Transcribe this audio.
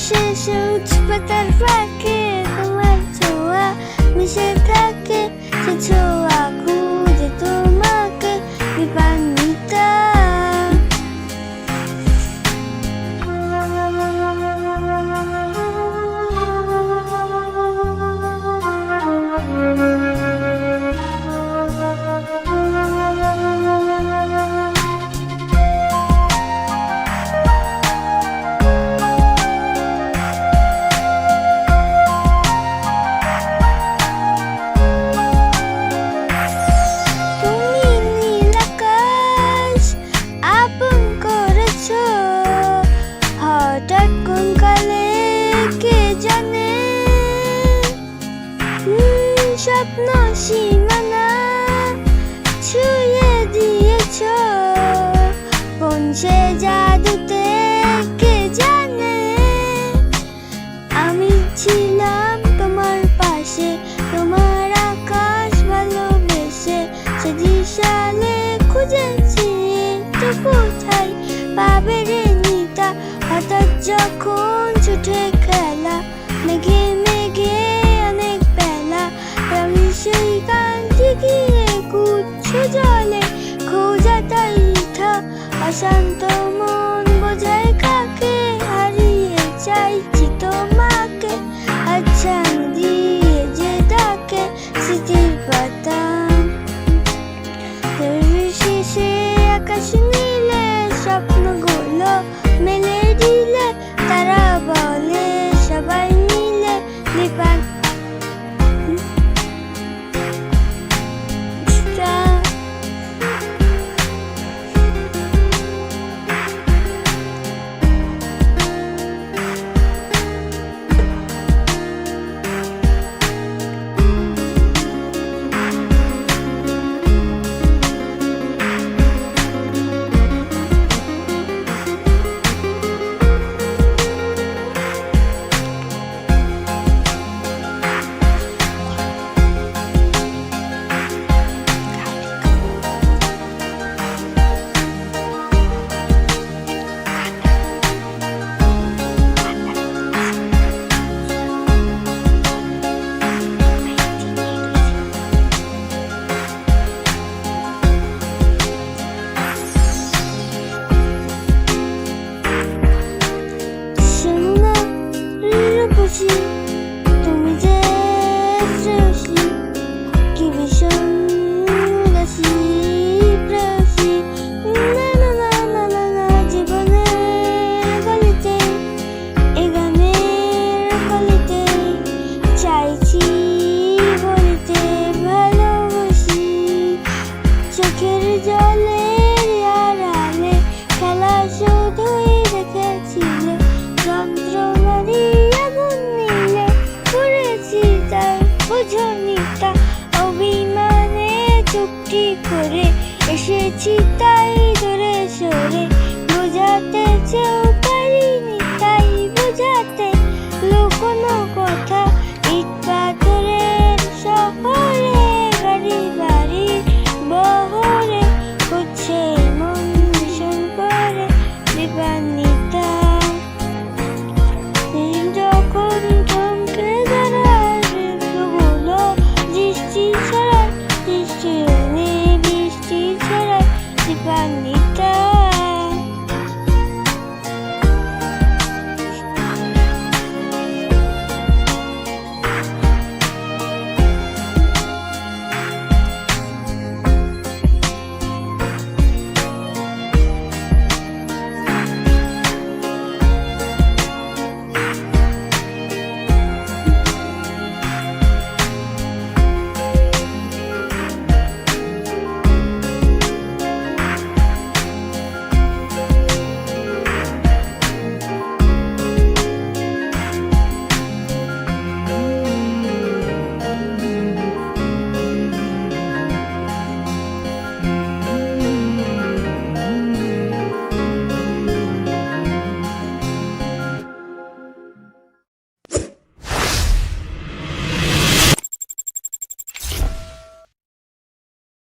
শেষে উচ্চপাতার ফাঁকে তোমার ছোঁয়া মিশে থাকে, সে ছোঁয়া খুঁজে তোমাকে বিপান্বিতা। স্বপ্ন সীমানা ছুঁয়ে দিয়েছ, কোন সে জাদুতে কে জানে। আমি ছিলাম তোমার পাশে, তোমার আকাশ ভালোবেসে, সে দিশালে খুঁজেছি তো কোথায় পাবে রে নিতা। হঠাৎ যখন ছুটে খেলা মেঘে মেঘে অনেক বেলা, আমি সেই কান্তি গিয়ে কুচ্ছ জলে খোঁজা তাই থা। অশান্ত মন বোঝায় কাকে, হারিয়ে চাইছি তোমাকে। আচ্ছা দিয়ে যে ডাকে স্মৃতির পাতা, শেষে আকাশ নীলে স্বপ্নগুলো মেলে দিলে, তারা বলে সবাই মিলে লিপান। তুমি যে শ্রেয়সী, কি ভীষণ উদাসী প্রেয়সী। জীবনের গলিতে এ গানের কলিতে চাইছি বলিতে ভালোবাসি। চোখের জলের আড়ালে খেলা শুধুই দেখেছিলে, যন্ত্রণারই বুঝনিতা। অভিমানে চুক্তি করে এসেছি তাই ধরে